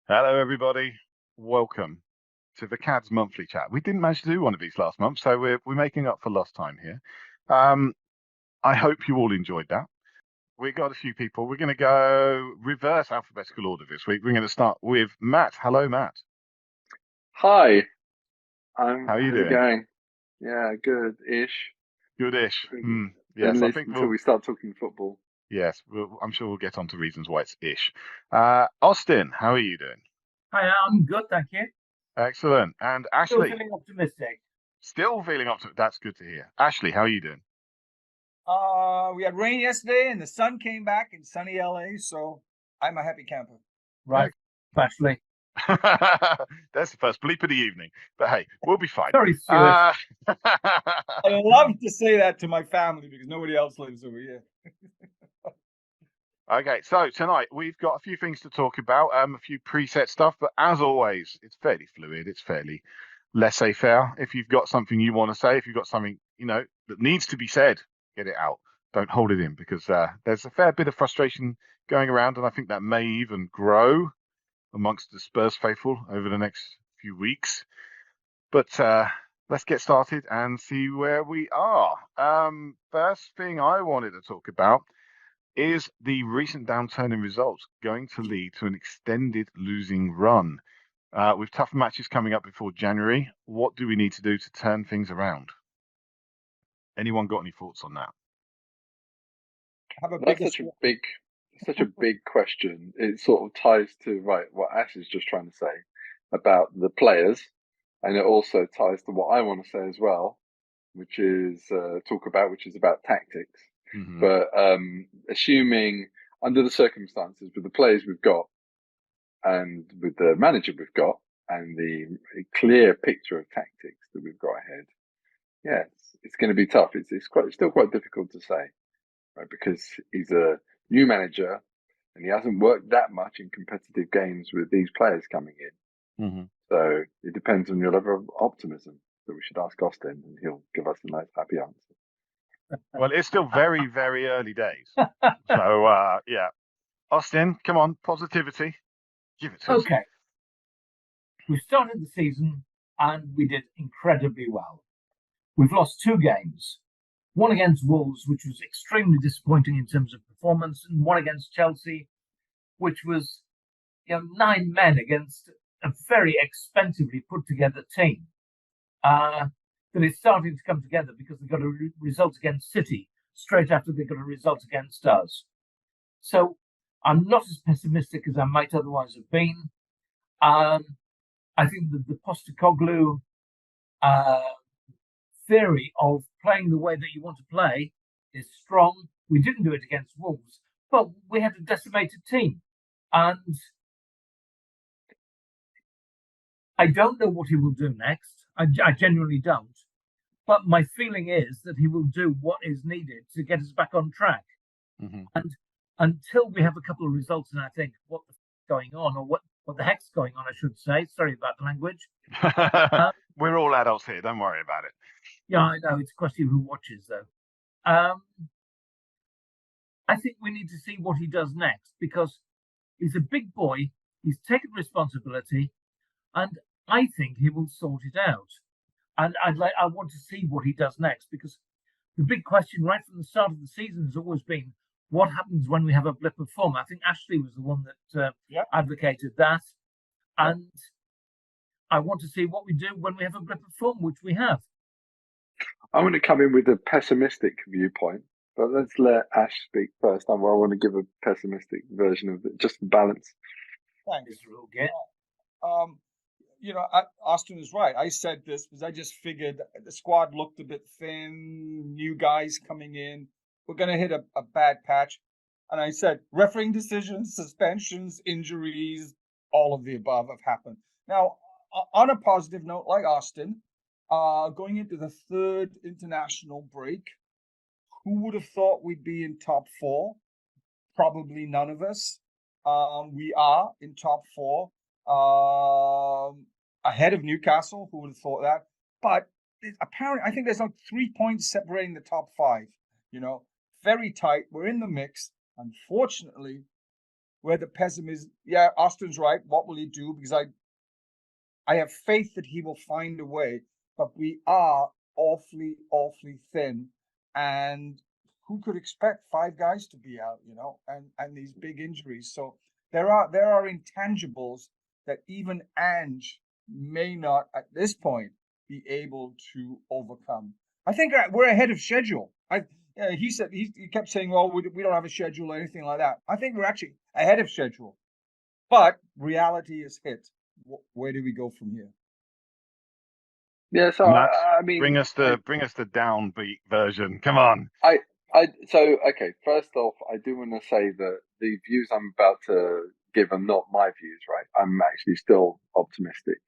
Hello, everybody. Welcome to the CADS monthly chat. We didn't manage to do one of these last month, so we're making up for lost time here. Um, I hope you all enjoyed that. We got a few people. We're going to go reverse alphabetical order this week. We're going to start with Matt. Hello, Matt. Hi, How are you how's it doing? going? Yeah, good-ish. Goodish. Then Yes, I list think until we'll. we start talking football. Yes, I'm sure we'll get on to reasons why it's ish. Austin, how are you doing? Hi, I'm good, thank you. Excellent. And Still Ashley, feeling optimistic. still feeling up to. That's good to hear. Ashley, how are you doing? We had rain yesterday and the sun came back in sunny LA, so I'm a happy camper. Right, especially. That's the first bleep of the evening. But hey, we'll be fine. Sorry, Stuart. Uh, I love to say that to my family because nobody else lives over here. okay, so tonight we've got a few things to talk about, a few preset stuff, but as always, it's fairly fluid, it's fairly laissez-faire. If you've got something you want to say, if you've got something, that needs to be said, get it out. Don't hold it in because there's a fair bit of frustration going around, and I think that may even grow amongst the Spurs faithful over the next few weeks. But let's get started and see where we are. First thing I wanted to talk about is the recent downturn in results going to lead to an extended losing run? With tough matches coming up before January, what do we need to do to turn things around? Anyone got any thoughts on that? Have a That's biggest. such a big question. It sort of ties to what Ash is just trying to say about the players, and it also ties to what I want to say as well, which is which is about tactics. Hmm. But assuming under the circumstances with the players we've got and with the manager we've got and the clear picture of tactics that we've got ahead, yeah, it's going to be tough. It's still quite difficult to say, right? Because he's a new manager and he hasn't worked that much in competitive games with these players coming in. Hmm. So it depends on your level of optimism. That we should ask Austin, and he'll give us a nice happy answer. Well, it's still very, very early days. So, yeah. Austin, come on, positivity. Give it to us. Okay, we started the season and we did incredibly well. We've lost two games. One against Wolves, which was extremely disappointing in terms of performance, and one against Chelsea, which was 9 men against a very expensively put together team. That is starting to come together because they got a result against City straight after they got a result against us. So I'm not as pessimistic as I might otherwise have been. I think that the Postecoglou theory of playing the way that you want to play is strong. We didn't do it against Wolves, but we had a decimated team. And I don't know what he will do next. I genuinely don't. But my feeling is that he will do what is needed to get us back on track. Hmm. And until we have a couple of results, and I think what the going on, or what the heck's going on, I should say. Sorry about the language. We're all adults here. Don't worry about it. Yeah, I know it's a question of who watches, though. Um, I think we need to see what he does next because he's a big boy. He's taken responsibility, and I think he will sort it out. And I want to see what he does next because the big question right from the start of the season has always been what happens when we have a blip of form. I think Ashley was the one that advocated that, and I want to see what we do when we have a blip of form, which we have. I'm going to come in with a pessimistic viewpoint, but let's let Ash speak first. I want to give a pessimistic version of it, just to balance. Thanks. Okay. Um, Austin is right. I said this because I just figured the squad looked a bit thin, new guys coming in. We're going to hit a bad patch. And I said, refereeing decisions, suspensions, injuries, all of the above have happened. Now, on a positive note, like Austin, going into the third international break, who would have thought we'd be in top four? Probably none of us. We are in top four, ahead of Newcastle. Who would have thought that? But apparently, I think there's like 3 points separating the top five. Very tight. We're in the mix. Unfortunately, where the pessimism, yeah, Austin's right. What will he do? Because I have faith that he will find a way, but we are awfully, awfully thin. And who could expect 5 guys to be out, and these big injuries? So there are intangibles that even Ange may not at this point be able to overcome. I think we're ahead of schedule. He said he kept saying, "Well, we don't have a schedule or anything like that." I think we're actually ahead of schedule, but reality is hit. Where do we go from here? Yeah, so Matt, I mean, bring us the downbeat version. Come on. Okay. First off, I do want to say that the views I'm about to give are not my views, right? I'm actually still optimistic,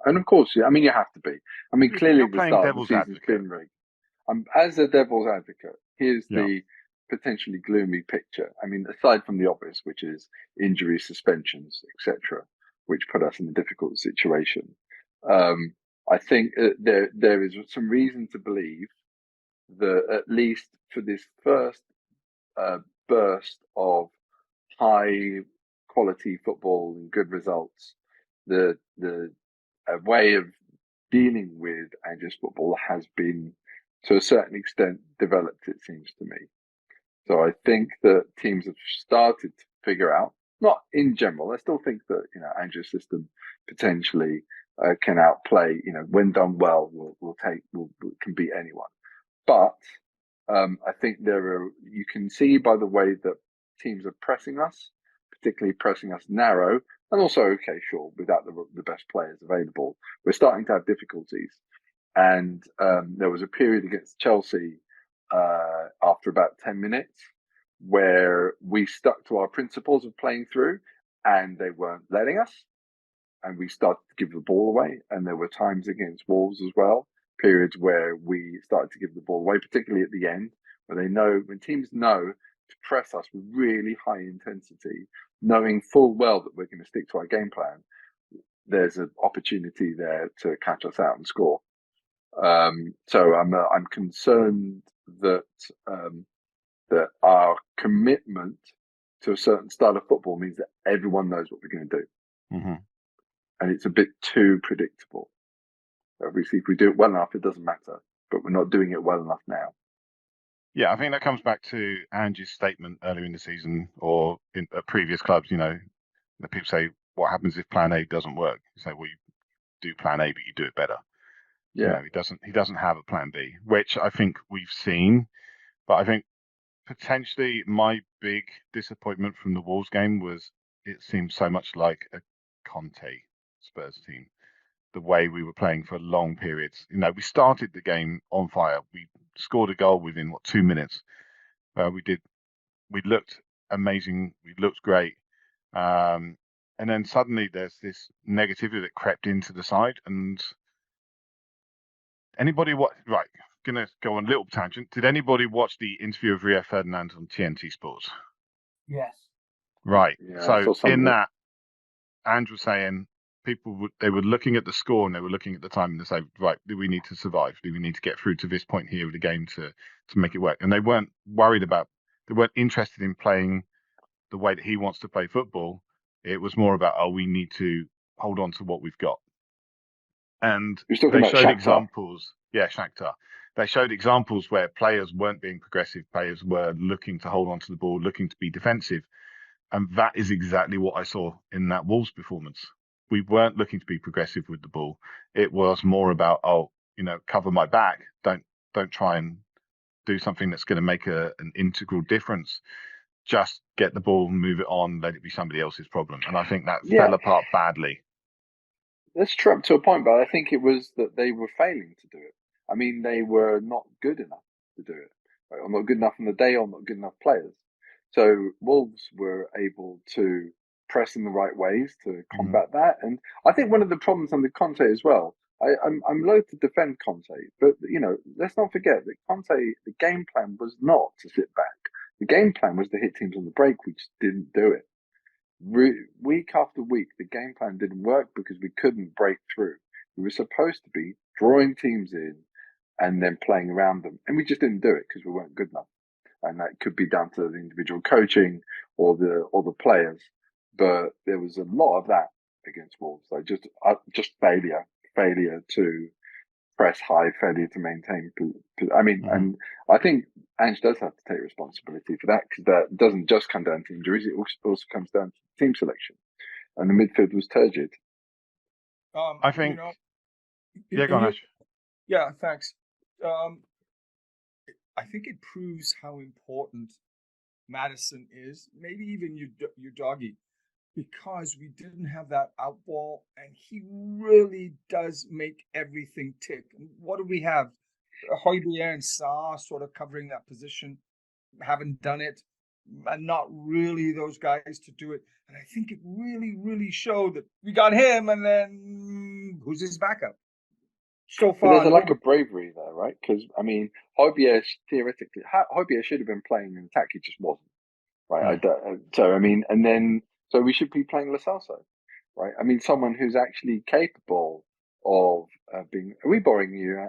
and of course, I mean, you have to be. I mean, clearly You're the playing start of the devil's season's advocate. been rigged. As a devil's advocate, here's Yeah. the potentially gloomy picture. I mean, aside from the obvious, which is injuries, suspensions, etc., which put us in a difficult situation. I think there is some reason to believe that at least for this first burst of high quality football and good results, the way of dealing with Ange's football has been to a certain extent developed, it seems to me. So I think that teams have started to figure out, not in general, I still think that, Ange's system potentially can outplay, when done well, can beat anyone. But I think you can see by the way that teams are pressing us, particularly pressing us narrow, and also, okay, sure, without the best players available, we're starting to have difficulties. And there was a period against Chelsea after about 10 minutes where we stuck to our principles of playing through, and they weren't letting us. And we started to give the ball away. And there were times against Wolves as well, periods where we started to give the ball away, particularly at the end, where when teams know to press us with really high intensity, knowing full well that we're going to stick to our game plan, there's an opportunity there to catch us out and score. So I'm concerned that that our commitment to a certain style of football means that everyone knows what we're going to do. Mm-hmm. And it's a bit too predictable. Obviously, if we do it well enough, it doesn't matter, but we're not doing it well enough now. Yeah, I think that comes back to Ange's statement earlier in the season or at previous clubs, that people say, what happens if plan A doesn't work? You say, well, you do plan A, but you do it better. Yeah. He doesn't have a plan B, which I think we've seen, but I think potentially my big disappointment from the Wolves game was it seemed so much like a Conte Spurs team. The way we were playing for long periods. We started the game on fire. We scored a goal within 2 minutes. We looked amazing. We looked great. And then suddenly there's this negativity that crept into the side. And gonna go on a little tangent. Did anybody watch the interview of Rio Ferdinand on TNT Sports? Yes. Right. Yeah, So in that, Andrew was saying they were looking at the score and they were looking at the time and they say, right, do we need to survive? Do we need to get through to this point here of the game to make it work? And they weren't interested in playing the way that he wants to play football. It was more about, we need to hold on to what we've got. And they showed Shakhtar. Examples. Yeah, Shakhtar. They showed examples where players weren't being progressive. Players were looking to hold on to the ball, looking to be defensive. And that is exactly what I saw in that Wolves performance. We weren't looking to be progressive with the ball. It was more about, cover my back. Don't try and do something that's going to make an integral difference. Just get the ball, move it on, let it be somebody else's problem. And I think that fell apart badly. That's true up to a point, but I think it was that they were failing to do it. I mean, they were not good enough to do it, right? Or not good enough on the day, or not good enough players. So Wolves were able to press in the right ways to combat that. And I think one of the problems under Conte as well, I'm loath to defend Conte, but let's not forget that Conte, the game plan was not to sit back. The game plan was to hit teams on the break. We just didn't do it. Week after week, the game plan didn't work because we couldn't break through. We were supposed to be drawing teams in and then playing around them, and we just didn't do it because we weren't good enough. and that could be down to the individual coaching or the players. But there was a lot of that against Wolves, like just failure to press high, failure to maintain. I mean, and I think Ange does have to take responsibility for that, because that doesn't just come down to injuries; it also comes down to team selection, and the midfield was turgid. I think. Yeah, go on, Ash. Yeah, thanks. I think it proves how important Maddison is, maybe even your doggy, because we didn't have that out ball, and he really does make everything tick. And what do we have? Højbjerg and Saar sort of covering that position, haven't done it, and not really those guys to do it. And I think it really, really showed that we got him, and then who's his backup? So far, but there's a lack of bravery there, right? Because I mean, Højbjerg theoretically, Højbjerg should have been playing in attack. He just wasn't, right? So I mean, and then so we should be playing Lo Celso, right? I mean, someone who's actually capable of being. Are we boring you,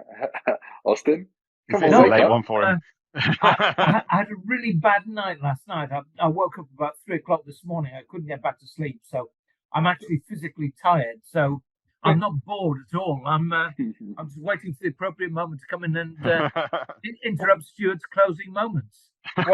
Austin? Come on, late one for him. I had a really bad night last night. I woke up about 3:00 this morning. I couldn't get back to sleep, so I'm actually physically tired. So I'm not bored at all. I'm just waiting for the appropriate moment to come in and interrupt Stuart's closing moments. It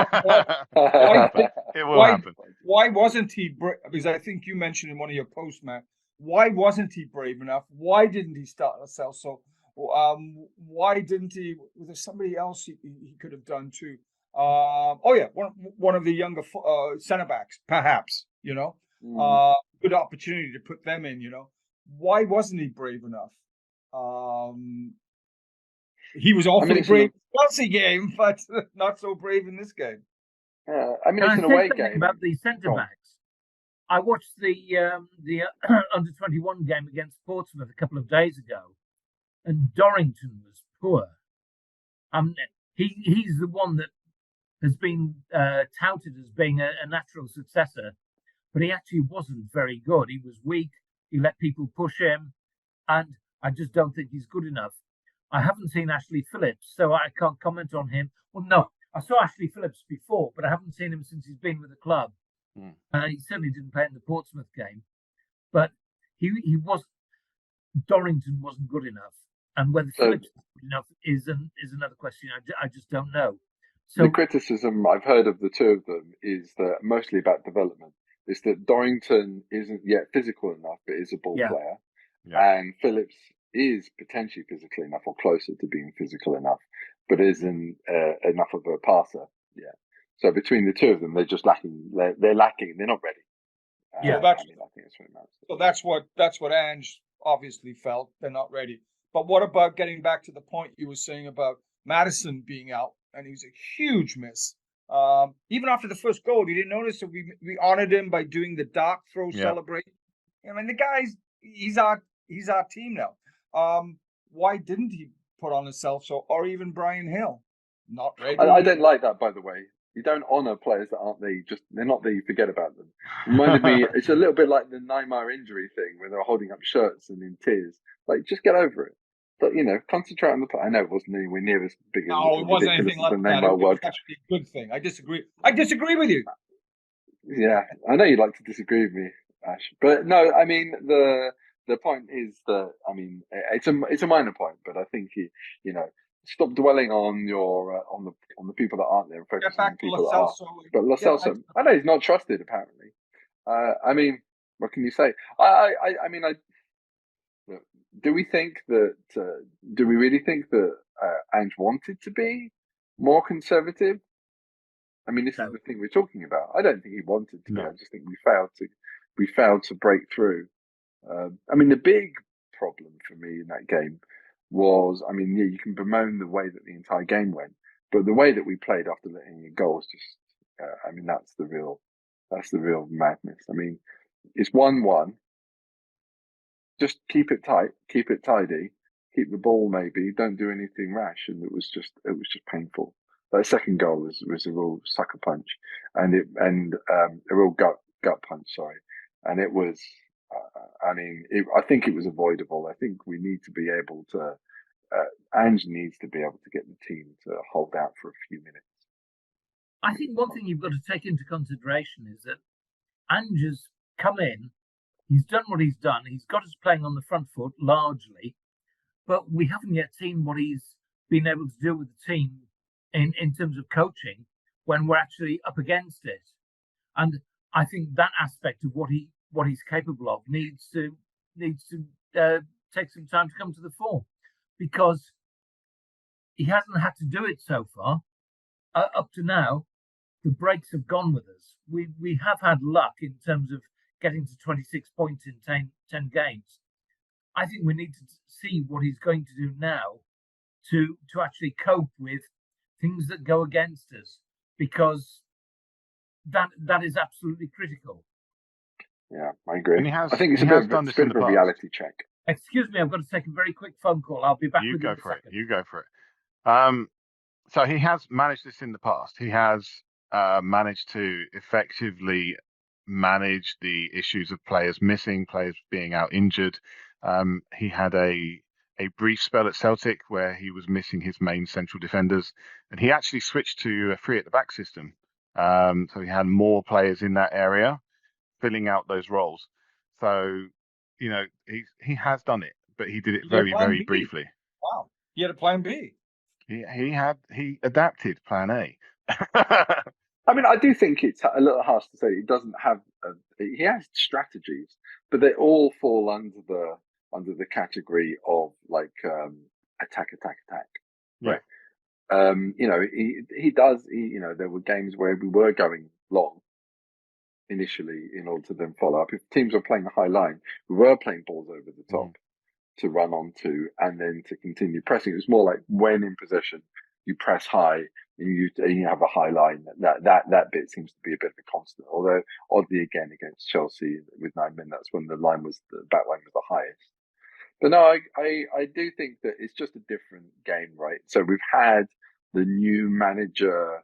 will happen. Why wasn't he? Because I think you mentioned in one of your posts, Matt. Why wasn't he brave enough? Why didn't he start Lo Celso? Why didn't he? Was there somebody else he could have done too? One of the younger centre backs, perhaps. Good opportunity to put them in. Why wasn't he brave enough? He was awfully brave in the Chelsea game, but not so brave in this game. I mean, it's an away game. About the centre backs, I watched the under 21 game against Portsmouth a couple of days ago, and Dorrington was poor. He's the one that has been touted as being a natural successor, but he actually wasn't very good. He was weak. He let people push him, and I just don't think he's good enough. I haven't seen Ashley Phillips, so I can't comment on him. Well, no, I saw Ashley Phillips before, but I haven't seen him since he's been with the club. He certainly didn't play in the Portsmouth game, but he was. Dorrington wasn't good enough, and whether Phillips is good enough is another question. I just don't know. So the criticism I've heard of the two of them is that mostly about development. Is that Dorrington isn't yet physical enough, but is a ball player, and Phillips is potentially physical enough or closer to being physical enough, but isn't enough of a passer. Yeah. So between the two of them, they're just lacking. They're lacking. They're not ready. I think that's what that's what Ange obviously felt. They're not ready. But what about getting back to the point you were saying about Maddison being out, and he was a huge miss. Even after the first goal, you didn't notice that we honored him by doing the dart throw celebration. I mean, the guy's he's our team now. Why didn't he put on himself or even Brian Hill? Not ready. I don't like that, by the way. You don't honour players that aren't there. They're not there. You forget about them. Reminded me. It's a little bit like the Neymar injury thing, where they're holding up shirts and in tears. Like, just get over it. But concentrate on the play. I know it wasn't anywhere near as big. No, it wasn't anything like that. It was actually a good thing. I disagree. I disagree with you. Yeah, I know you'd like to disagree with me, Ash. But no, I mean the point is that it's a minor point, but I think stop dwelling on your on the people that aren't there and focus on the people that are. But Lo Celso, I know he's not trusted apparently. I mean, what can you say? Do we think that? Do we really think that Ange wanted to be more conservative? I mean, this is the thing we're talking about. I don't think he wanted to be. I just think we failed to break through. I mean, the big problem for me in that game was, you can bemoan the way that the entire game went, but the way that we played after letting a goal was just, that's the real madness. I mean, it's 1-1. Just keep it tight, keep it tidy, keep the ball maybe, don't do anything rash, and it was just painful. That second goal was a real sucker punch, and a real gut punch. Sorry, and it was. I think it was avoidable. I think we need to be able to. Ange needs to be able to get the team to hold out for a few minutes. I think one thing you've got to take into consideration is that Ange has come in, he's done what he's done, he's got us playing on the front foot largely, but we haven't yet seen what he's been able to do with the team in terms of coaching when we're actually up against it. And I think that aspect of what he's capable of needs to take some time to come to the fore, because he hasn't had to do it so far. Up to now, the breaks have gone with us. We have had luck in terms of getting to 26 points in 10 games. I think we need to see what he's going to do now to actually cope with things that go against us, because that is absolutely critical. Yeah, I agree. And he has, I think it's he a bit has of, done it's this a in bit the of a past. reality check. Excuse me, I've got to take a very quick phone call. I'll be back You with go in a for it. second. You go for it. So he has managed this in the past. He has managed to effectively manage the issues of players missing, players being out injured. He had a brief spell at Celtic where he was missing his main central defenders, and he actually switched to a three at the back system. So he had more players in that area filling out those roles. So, you know, he has done it, but he did it He had very, plan very B. briefly. Wow. He had a plan B. He adapted plan A. I mean, I do think it's a little harsh to say he doesn't have. He has strategies, but they all fall under the category of like attack. Yeah. Right. He does. There were games where we were going long initially in order to then follow up. If teams were playing a high line, we were playing balls over the top to run onto and then to continue pressing. It was more like when in possession, you press high and you have a high line. That bit seems to be a bit of a constant. Although oddly again against Chelsea with 9 men, that's when the back line was the highest. But no, I do think that it's just a different game, right? So we've had the new manager,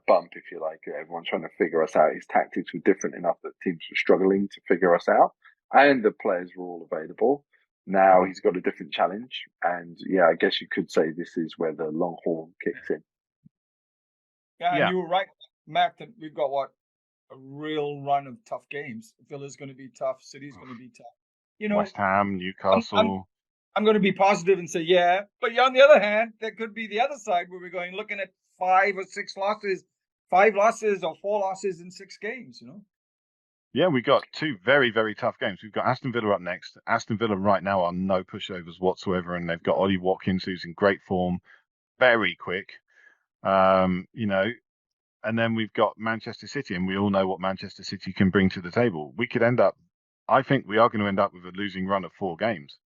bump, if you like. Everyone's trying to figure us out. His tactics were different enough that teams were struggling to figure us out, and the players were all available. Now he's got a different challenge, and yeah, I guess you could say this is where the long haul kicks in. Yeah, and you were right, Matt, that we've got a real run of tough games. Villa's going to be tough. City's going to be tough. West Ham, Newcastle. I'm going to be positive and say, yeah. But on the other hand, there could be the other side where we're looking at 5 or 6 losses, 5 losses or 4 losses in 6 games, Yeah, we got 2 very, very tough games. We've got Aston Villa up next. Aston Villa right now are no pushovers whatsoever, and they've got Ollie Watkins, who's in great form, very quick. And then we've got Manchester City, and we all know what Manchester City can bring to the table. We could end up, I think we are going to end up with a losing run of 4 games.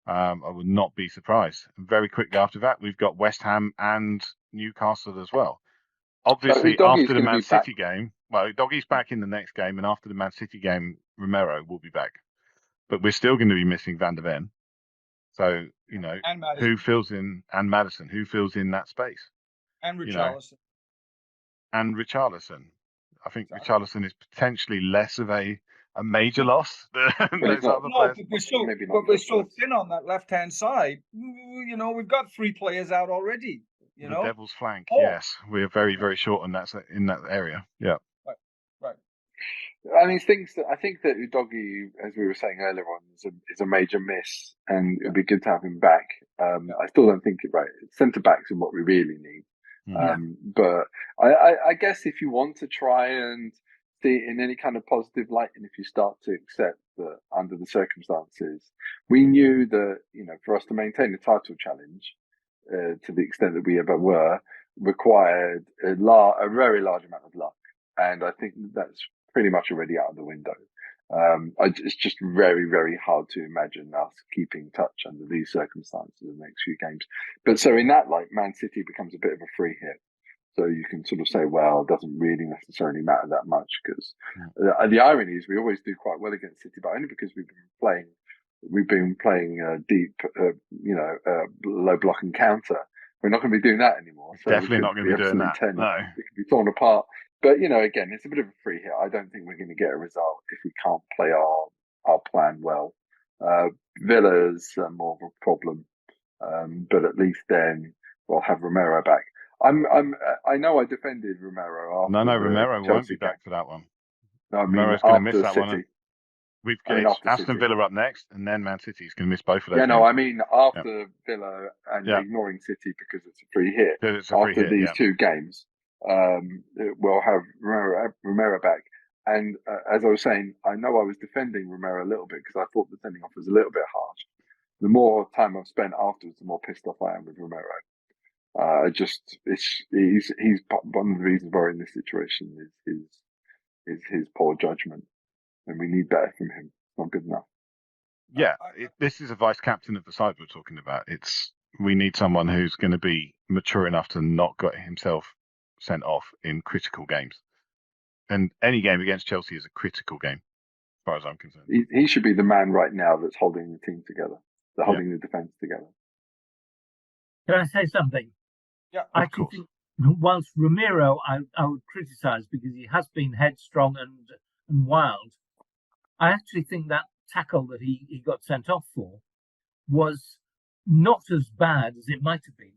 I would not be surprised. And very quickly after that, we've got West Ham and Newcastle as well. Obviously, after the Man City game, well, Doggy's back in the next game, and after the Man City game, Romero will be back. But we're still going to be missing Van der Ven. So, who fills in, and Maddison, who fills in that space? And Richarlison. And Richarlison. I think Richarlison is potentially less of a major loss than those other players. But we're still thin on that left-hand side. We've got 3 players out already. The devil's flank, yes. We're very, very short in that area. Yeah. Right. I mean, I think that Udogie, as we were saying earlier on, is a major miss, and it'd be good to have him back. I still don't think centre backs is what we really need. But I guess if you want to try and see it in any kind of positive light, and if you start to accept that under the circumstances, we knew that for us to maintain the title challenge to the extent that we ever were, required a very large amount of luck, and I think that's pretty much already out of the window. It's just very, very hard to imagine us keeping touch under these circumstances in the next few games. But so in that light, Man City becomes a bit of a free hit. So you can sort of say, well, it doesn't really necessarily matter that much, because the irony is we always do quite well against City, but only because we've been playing deep, low block and counter. We're not going to be doing that anymore. So definitely not going to be doing that. No, we could be torn apart. But again, it's a bit of a free hit. I don't think we're going to get a result if we can't play our plan well. Villa's more of a problem, but at least then we'll have Romero back. I know I defended Romero after No, the Romero won't Chelsea be back game. for that one. No, I mean Romero's going to miss after that one. City. I mean It's after Aston City. Villa up next, and then Man City. He's going to miss both of those Yeah, no, games. I mean after Villa and ignoring City because it's a free hit. Because it's a free After hit, these two games, we'll have Romero back. And as I was saying, I know I was defending Romero a little bit because I thought the sending off was a little bit harsh. The more time I've spent afterwards, the more pissed off I am with Romero. He's one of the reasons we're in this situation is his poor judgment, and we need better from him. It's not good enough. Yeah, this is a vice captain of the side we're talking about. We need someone who's going to be mature enough to not get himself sent off in critical games. And any game against Chelsea is a critical game, as far as I'm concerned. He should be the man right now that's holding the team together, holding the defence together. Can I say something? Yeah, I actually think, whilst Romero, I would criticise because he has been headstrong and wild. I actually think that tackle that he got sent off for was not as bad as it might have been.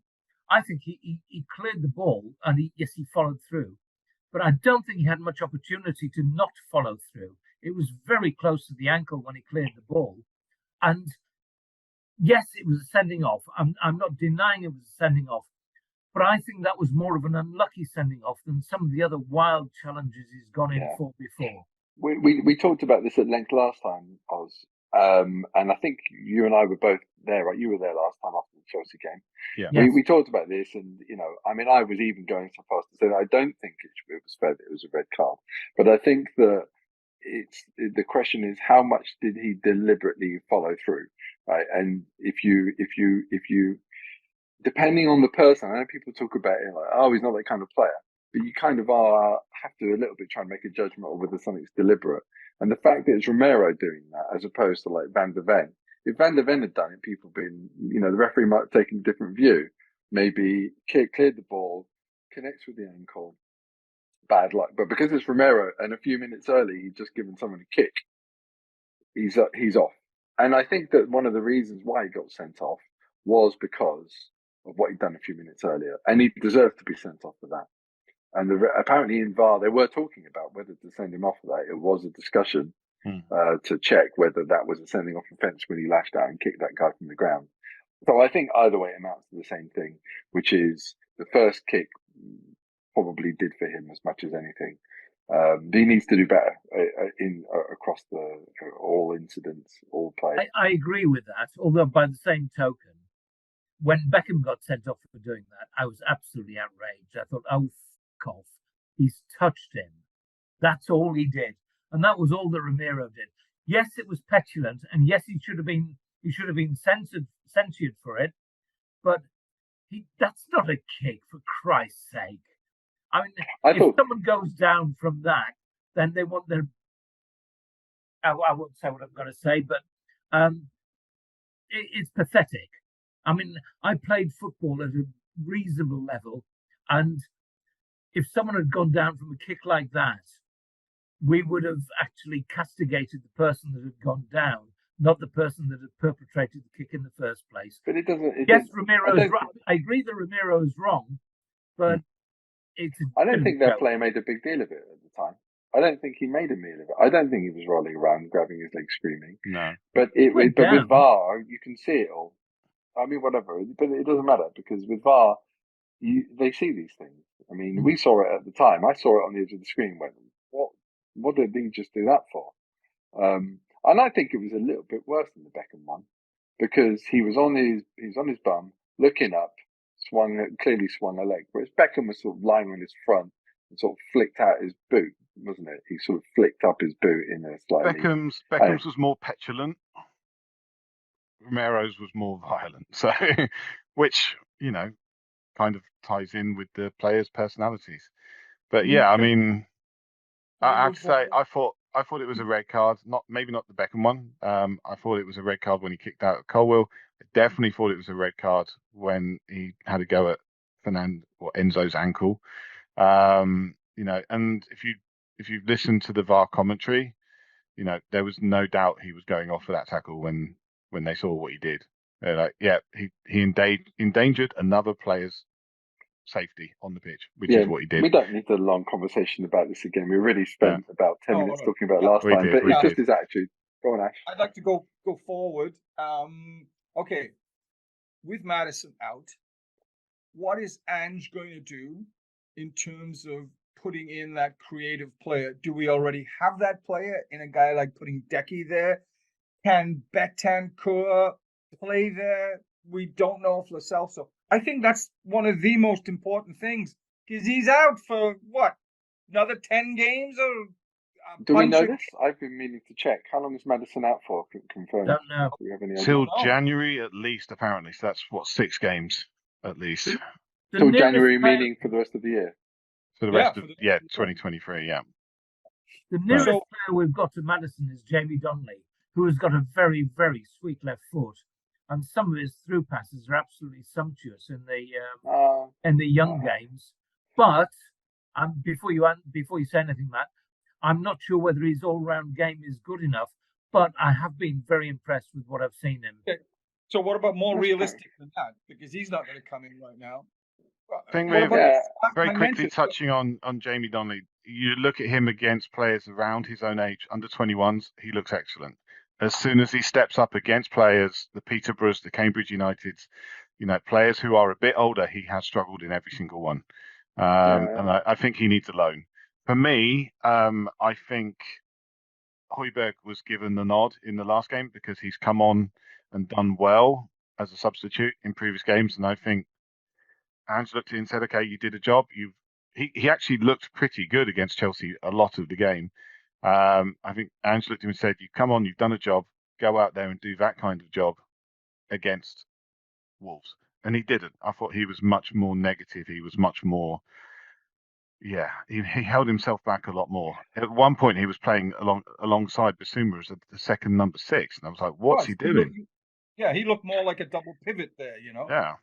I think he cleared the ball and he followed through, but I don't think he had much opportunity to not follow through. It was very close to the ankle when he cleared the ball, and yes, it was a sending off. I'm not denying it was a sending off, but I think that was more of an unlucky sending off than some of the other wild challenges he's gone in for before. We talked about this at length last time, Oz, and I think you and I were both there, right? You were there last time after the Chelsea game. Yeah. Yes. We talked about this, and I mean, I was even going so far as to say that I don't think it was fair that it was a red card, but I think that the question is how much did he deliberately follow through, right? And if you depending on the person, I know people talk about it like, oh, he's not that kind of player, but you kind of have to a little bit try and make a judgment of whether something's deliberate. And the fact that it's Romero doing that as opposed to like Van der Ven, if Van der Ven had done it, people been, the referee might have taken a different view. Maybe cleared the ball, connects with the ankle, bad luck. But because it's Romero and a few minutes early, he'd just given someone a kick, he's off. And I think that one of the reasons why he got sent off was because of what he'd done a few minutes earlier. And he deserved to be sent off for that. And apparently in VAR, they were talking about whether to send him off for that. It was a discussion to check whether that was a sending off offence when he lashed out and kicked that guy from the ground. So I think either way it amounts to the same thing, which is the first kick probably did for him as much as anything. He needs to do better across all incidents, all play. I agree with that, although by the same token, when Beckham got sent off for doing that, I was absolutely outraged. I thought, oh, f off. He's touched him. That's all he did. And that was all that Romero did. Yes, it was petulant, and yes, he should have been censured for it, but that's not a kick, for Christ's sake. I mean, if someone goes down from that, then they want their... I won't say what I'm going to say, but it's pathetic. I mean, I played football at a reasonable level, and if someone had gone down from a kick like that, we would have actually castigated the person that had gone down, not the person that had perpetrated the kick in the first place. But it doesn't... Romero's right. I agree that Romero is wrong, but I don't think their player made a big deal of it at the time. I don't think he made a meal of it. I don't think he was rolling around, grabbing his legs, screaming. No. But with VAR, you can see it all. I mean, whatever. But it doesn't matter because with VAR, they see these things. I mean, we saw it at the time. I saw it on the edge of the screen. Went, what did he just do that for? And I think it was a little bit worse than the Beckham one because he was on his bum, looking up, clearly swung a leg. Whereas Beckham was sort of lying on his front and sort of flicked out his boot, wasn't it? He sort of flicked up his boot in a slightly... Beckham's was more petulant. Romero's was more violent. So, which, kind of ties in with the players' personalities. But yeah, I mean, I have to say, I thought it was a red card. Maybe not the Beckham one. I thought it was a red card when he kicked out Colwill. I definitely thought it was a red card when he had a go at Enzo's ankle. And if you listen to the VAR commentary, there was no doubt he was going off for that tackle when they saw what he did. They're like, yeah, he endangered another player's safety on the pitch, which Yeah, is what he did. we don't need a long conversation about this again. We already spent about 10 No, minutes no. talking about it Yeah. last We time, did, but we it's just did. his attitude. Go on, Ash. I'd like to go forward. Okay, with Madison out, what is Ange going to do in terms of putting in that creative player? Do we already have that player in a guy like putting Decky there? Can Betancourt play there? We don't know if Lo Celso. I think that's one of the most important things because he's out for what, another 10 games or a Do we know bunch of this? I've been meaning to check. How long is Madison out for? Confirmed. Don't know. Do we have any idea? Till know. January at least, apparently. So that's what, 6 games at least The Till nearest January, player- meaning for the rest of the year. for the Yeah, rest for of the- 2023. Yeah, The nearest So- player we've got to Madison is Jamie Donnelly, who has got a very, very sweet left foot, and some of his through passes are absolutely sumptuous in the young games. But before you say anything, Matt, I'm not sure whether his all-round game is good enough. But I have been very impressed with what I've seen him. So what about more That's realistic than that? Because he's not going to come in right now. Thing What with- about Yeah. very I quickly mentioned- touching on Jamie Donnelly, you look at him against players around his own age, under 21s, he looks excellent. As soon as he steps up against players, the Peterboroughs, the Cambridge Uniteds, players who are a bit older, he has struggled in every single one. And I think he needs a loan. For me, I think Højbjerg was given the nod in the last game because he's come on and done well as a substitute in previous games. And I think Ange looked at it and said, okay, you did a job. He actually looked pretty good against Chelsea a lot of the game. I think Ange looked at him and said, you've come on, you've done a job, go out there and do that kind of job against Wolves. And he didn't. I thought he was much more negative. He was much more, he held himself back a lot more. At one point, he was playing alongside Bissouma as the second number 6. And I was like, what's he doing? He looked more like a double pivot there, Yeah.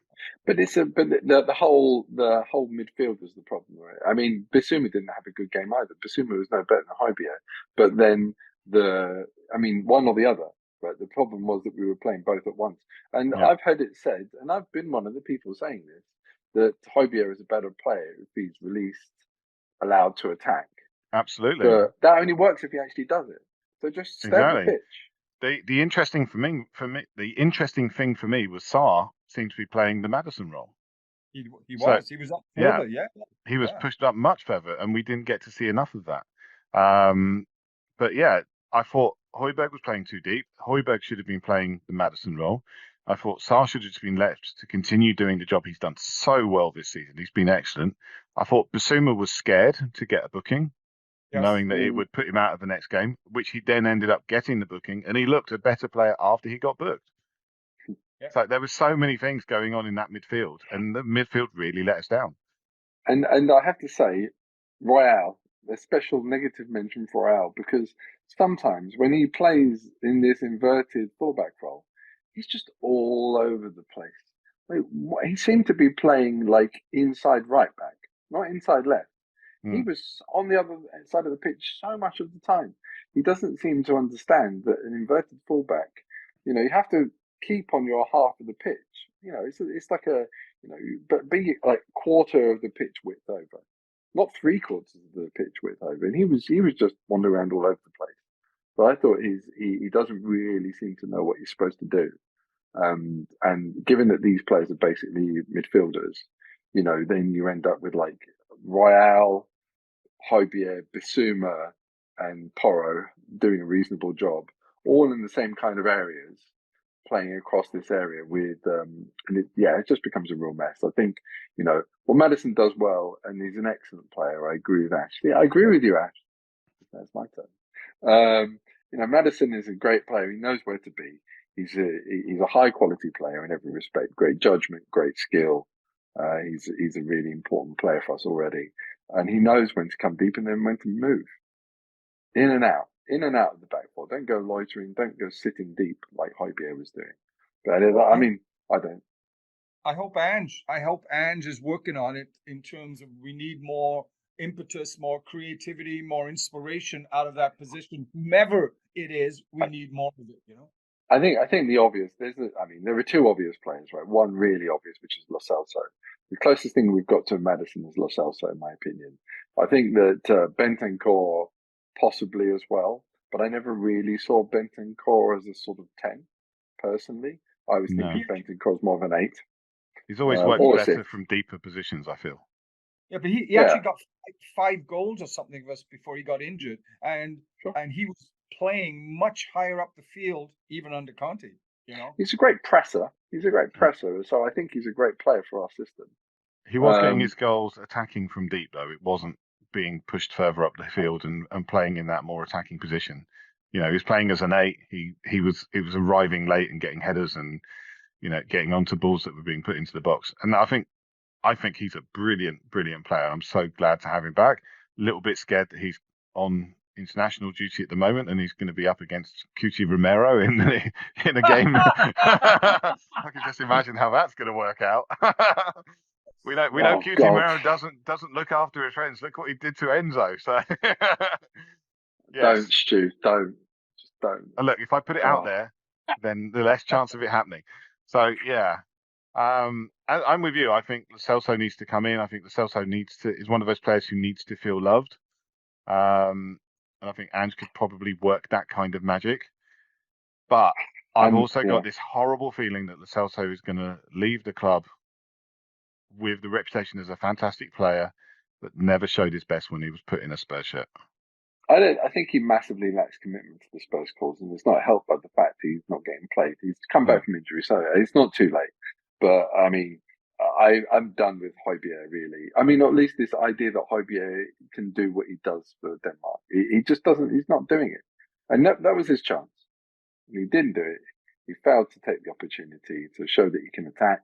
But the whole midfield was the problem, right? I mean, Bissouma didn't have a good game either. Bissouma was no better than Højbjerg. But then one or the other. But the problem was that we were playing both at once. And Yeah. I've heard it said, and I've been one of the people saying this, that Højbjerg is a better player if he's released, allowed to attack. Absolutely. But that only works if he actually does it. So just stay on the Exactly. pitch. The interesting thing for me was Sarr seemed to be playing the Madison role. He So, was. He was up further, yeah. He was Yeah. pushed up much further, and we didn't get to see enough of that. But yeah, I thought Højbjerg was playing too deep. Højbjerg should have been playing the Madison role. I thought Sarr should have just been left to continue doing the job he's done so well this season. He's been excellent. I thought Bissouma was scared to get a booking, Yes. knowing that it would put him out of the next game, which he then ended up getting the booking, and he looked a better player after he got booked. Yeah. So there were so many things going on in that midfield, and the midfield really let us down. And I have to say, Royale, a special negative mention for Royale, because sometimes when he plays in this inverted fullback role, he's just all over the place. He seemed to be playing like inside right back, not inside left. He was on the other side of the pitch so much of the time. He doesn't seem to understand that an inverted fullback, you have to keep on your half of the pitch. It's like but be like quarter of the pitch width over, not 3/4 of the pitch width over. And he was just wandering around all over the place. So I thought he doesn't really seem to know what he's supposed to do. And given that these players are basically midfielders, then you end up with like Royale, Højbjerg, Bissouma, and Porro doing a reasonable job, all in the same kind of areas, playing across this area with, it just becomes a real mess. I think, Madison does well, and he's an excellent player. I agree with Ash. Yeah, I agree with you, Ash. That's my turn. Madison is a great player. He knows where to be. He's a high quality player in every respect. Great judgment, great skill. He's a really important player for us already, and he knows when to come deep and then when to move in and out of the back four. Don't go loitering. Don't go sitting deep like Højbjerg was doing. But I don't. I hope Ange is working on it in terms of we need more impetus, more creativity, more inspiration out of that position. Whomever it is, we need more of it. I think the obvious. There are two obvious players, right? One really obvious, which is Lo Celso. The closest thing we've got to Madison is Lo Celso, in my opinion. I think that Bentancur possibly as well, but I never really saw Bentancur as a sort of 10. Personally, I was No. thinking Bentancur was more of an 8. He's always worked or better 6. from deeper positions, I feel. Yeah, but he Yeah. actually got like 5 goals or something of us before he got injured, and Sure. he was playing much higher up the field even under Conte. You know, He's a great presser. So I think he's a great player for our system. He was getting his goals attacking from deep, though. It wasn't being pushed further up the field and playing in that more attacking position. You know, he was playing as an 8. He was arriving late and getting headers and, you know, getting onto balls that were being put into the box. And I think he's a brilliant player. I'm so glad to have him back. A little bit scared that he's on international duty at the moment and he's going to be up against Cuti Romero in a game. I can just imagine how that's going to work out. We know Cuti Romero doesn't look after his friends. Look what he did to Enzo. So yes. Don't, Stu. Don't. Just don't. And look, if I put it out there, then the less chance of it happening. So yeah. I'm with you. I think Lo Celso needs to come in. I think Lo Celso is one of those players who needs to feel loved. And I think Ange could probably work that kind of magic. But I've also got this horrible feeling that Lo Celso is going to leave the club with the reputation as a fantastic player, but never showed his best when he was put in a Spurs shirt. I think he massively lacks commitment to the Spurs cause, and it's not helped by the fact he's not getting played. He's come back from injury, so it's not too late. But I mean, I'm done with Højbjerg, really. I mean, at least this idea that Højbjerg can do what he does for Denmark. He just doesn't. He's not doing it, and that was his chance. And he didn't do it. He failed to take the opportunity to show that he can attack.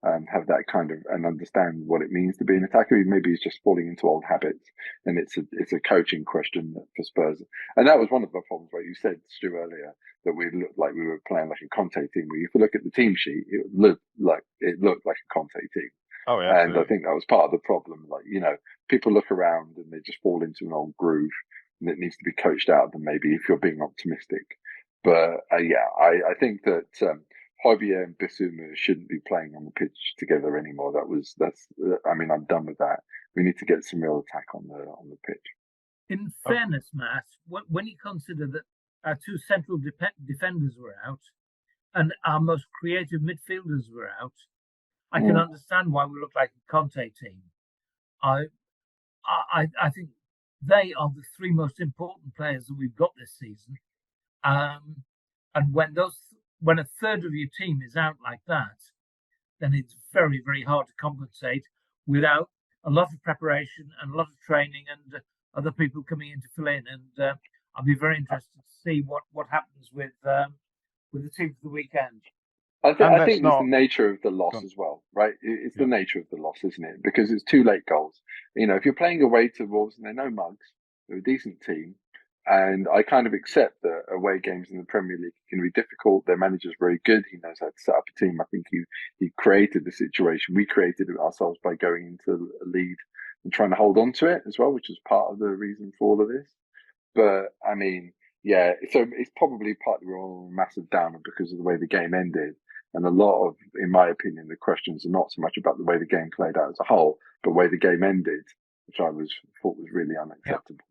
Have that kind of and understand what it means to be an attacker. Maybe he's just falling into old habits, and it's a coaching question for Spurs. And that was one of the problems where you said, Stu, earlier that we looked like we were playing like a Conte team. Where if you look at the team sheet, it looked like a Conte team. Oh yeah, and I think that was part of the problem. Like, you know, people look around and they just fall into an old groove, and it needs to be coached out of them. Maybe if you're being optimistic, but I think that. Højbjerg and Bissouma shouldn't be playing on the pitch together anymore. I'm done with that. We need to get some real attack on the pitch. In fairness, Matt, when you consider that our 2 central defenders were out and our most creative midfielders were out, I can understand why we look like a Conte team. I think they are the 3 most important players that we've got this season. And when a third of your team is out like that, then it's very, very hard to compensate without a lot of preparation and a lot of training and other people coming in to fill in. And I'll be very interested to see what happens with the team for the weekend. I think it's the nature of the loss as well, right? It's the nature of the loss, isn't it? Because it's 2 late goals. You know, if you're playing away to Wolves and they're no mugs, they're a decent team. And I kind of accept that away games in the Premier League can be difficult. Their manager's very good. He knows how to set up a team. I think he created the situation. We created it ourselves by going into a lead and trying to hold on to it as well, which is part of the reason for all of this. But I mean, yeah, so it's probably partly a massive downer because of the way the game ended. And a lot of, in my opinion, the questions are not so much about the way the game played out as a whole, but the way the game ended, which I thought was really unacceptable. Yeah.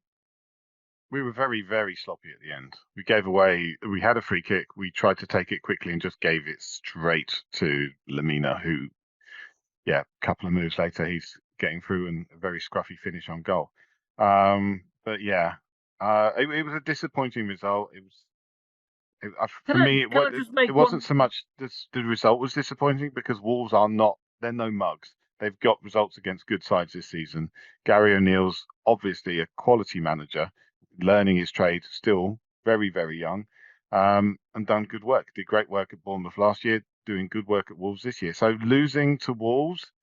We were very, very sloppy at the end. We had a free kick. We tried to take it quickly and just gave it straight to Lamina, who, a couple of moves later, he's getting through and a very scruffy finish on goal. But yeah, it was a disappointing result. It wasn't so much the result was disappointing because Wolves they're no mugs. They've got results against good sides this season. Gary O'Neill's obviously a quality manager, learning his trade, still very, very young, and done good work. Did great work at Bournemouth last year, doing good work at Wolves this year. So losing to Wolves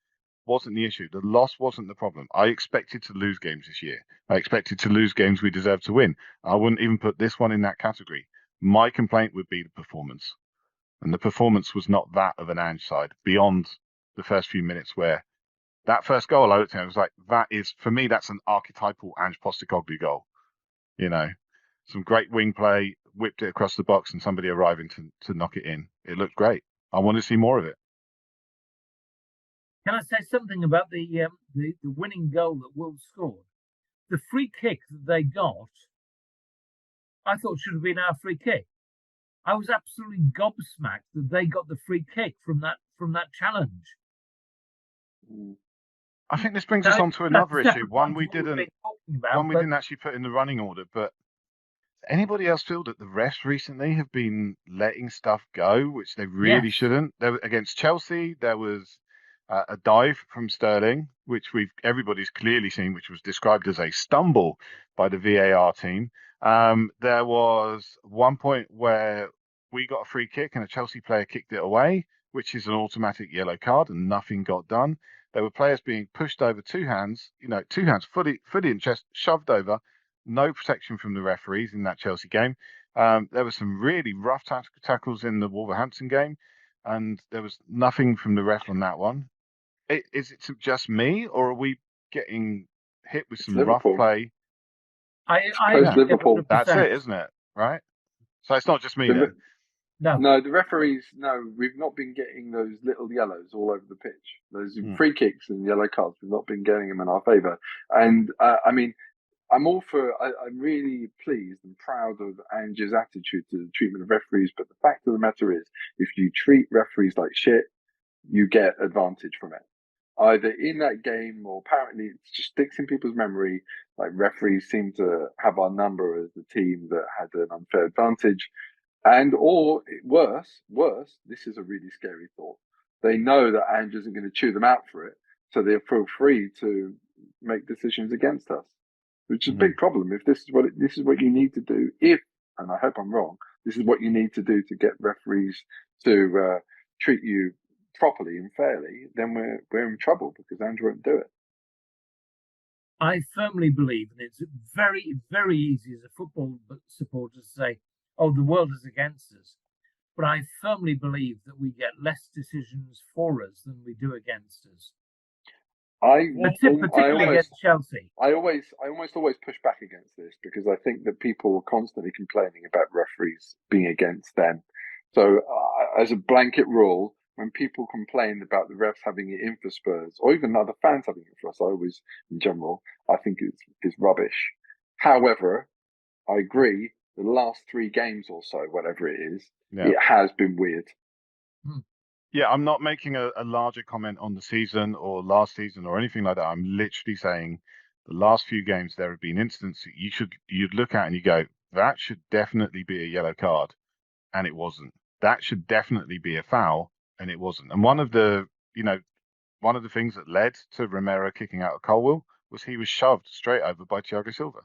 wasn't the issue. The loss wasn't the problem. I expected to lose games this year. I expected to lose games we deserved to win. I wouldn't even put this one in that category. My complaint would be the performance. And the performance was not that of an Ange side beyond the first few minutes where that first goal I looked at, I was like, for me, that's an archetypal Ange Postecoglou goal. You know, some great wing play, whipped it across the box and somebody arriving to knock it in. It looked great. I want to see more of it. Can I say something about the winning goal that Wolves scored? The free kick that they got, I thought should have been our free kick. I was absolutely gobsmacked that they got the free kick from that challenge. I think this brings us on to another issue. One we didn't actually put in the running order, but anybody else feel that the refs recently have been letting stuff go, which they really shouldn't? Against Chelsea, there was a dive from Sterling, which everybody's clearly seen, which was described as a stumble by the VAR team. There was one point where we got a free kick and a Chelsea player kicked it away, which is an automatic yellow card, and nothing got done. There were players being pushed over two hands, fully in chest, shoved over, no protection from the referees in that Chelsea game. There were some really rough tackles in the Wolverhampton game, and there was nothing from the ref on that one. Is it just me, or are we getting hit with some rough play? Liverpool. That's it, isn't it? Right? So it's not just me then. No, the referees, we've not been getting those little yellows all over the pitch. Those free kicks and yellow cards, we've not been getting them in our favour. And I'm all for, I'm really pleased and proud of Ange's attitude to the treatment of referees. But the fact of the matter is, if you treat referees like shit, you get advantage from it. Either in that game, or apparently it just sticks in people's memory. Like, referees seem to have our number as the team that had an unfair advantage. Or worse, this is a really scary thought. They know that Ange isn't going to chew them out for it, so they feel free to make decisions against us, which is a big problem. If this is what you need to do, and I hope I'm wrong, this is what you need to do to get referees to treat you properly and fairly, then we're in trouble, because Ange won't do it. I firmly believe, and it's very, very easy as a football supporter to say, oh, the world is against us. But I firmly believe that we get less decisions for us than we do against us. Particularly against Chelsea. I almost push back against this, because I think that people are constantly complaining about referees being against them. So as a blanket rule, when people complain about the refs having it in for Spurs, or even other fans having it for us, in general, I think it's rubbish. However, I agree, the last 3 games or so, whatever it is, it has been weird. Yeah, I'm not making a larger comment on the season or last season or anything like that. I'm literally saying the last few games there have been instances that you'd look at and you go, that should definitely be a yellow card, and it wasn't. That should definitely be a foul, and it wasn't. And one of the things that led to Romero kicking out of Colwill was he was shoved straight over by Thiago Silva.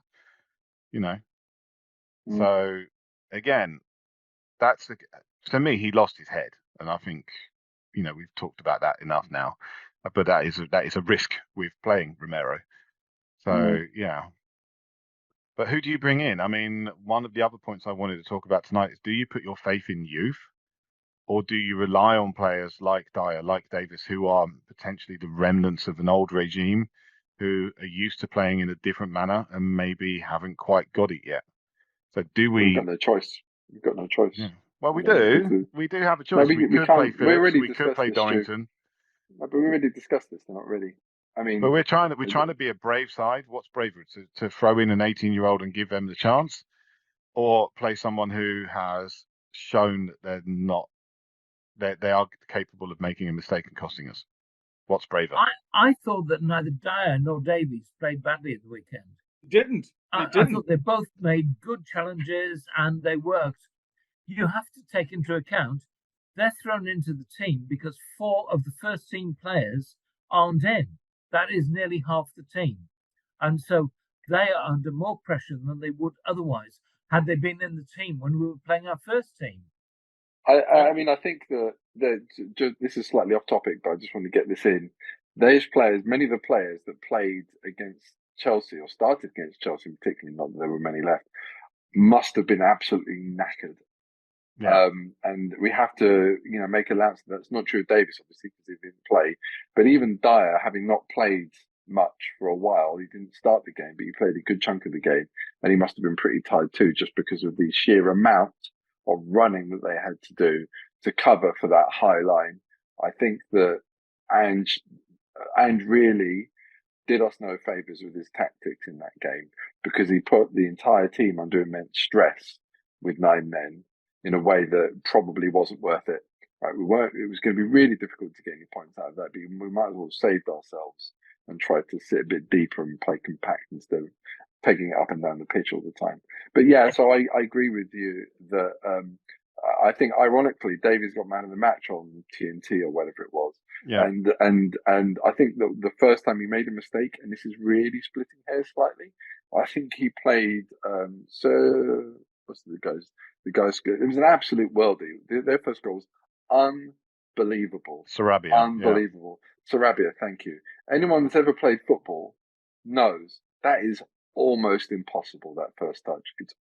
So again, to me, he lost his head, and I think we've talked about that enough now. But that is a risk with playing Romero. So yeah. But who do you bring in? I mean, one of the other points I wanted to talk about tonight is: do you put your faith in youth? Or do you rely on players like Dyer, like Davis, who are potentially the remnants of an old regime, who are used to playing in a different manner and maybe haven't quite got it yet? So do we... We've got no choice. We've got no choice. Yeah. Well, we do. We do have a choice. No, we could play Phillips. We could play Dorrington. No, but we already discussed this. Not really. I mean... But we're trying to be a brave side. What's braver? To throw in an 18-year-old and give them the chance? Or play someone who has shown that they're not... They are capable of making a mistake and costing us. What's braver? I thought that neither Dyer nor Davies played badly at the weekend. Didn't. I thought they both made good challenges and they worked. You have to take into account they're thrown into the team because 4 of the first team players aren't in. That is nearly half the team. And so they are under more pressure than they would otherwise had they been in the team when we were playing our first team. I mean, I think that this is slightly off topic, but I just want to get this in. Those players, many of the players that played against Chelsea or started against Chelsea, particularly, not that there were many left, must have been absolutely knackered. Yeah. And we have to, make allowance. That's not true of Davis, obviously, because he didn't play. But even Dyer, having not played much for a while. He didn't start the game, but he played a good chunk of the game, and he must have been pretty tired too, just because of the sheer amount of running that they had to do to cover for that high line. I think that and really did us no favors with his tactics in that game, because he put the entire team under immense stress with 9 men in a way that probably wasn't worth it. Right, it was going to be really difficult to get any points out of that, but we might as well have saved ourselves and tried to sit a bit deeper and play compact instead of pegging it up and down the pitch all the time. But yeah, so I agree with you that I think ironically Davies got man of the match on TNT or whatever it was. Yeah. And I think that the first time he made a mistake, and this is really splitting hairs slightly, I think he played Sir, what's the guy's it was an absolute worldie. Their first goal was unbelievable. Sarabia. Unbelievable. Yeah. Sarabia, thank you. Anyone that's ever played football knows that is almost impossible, that first touch. It's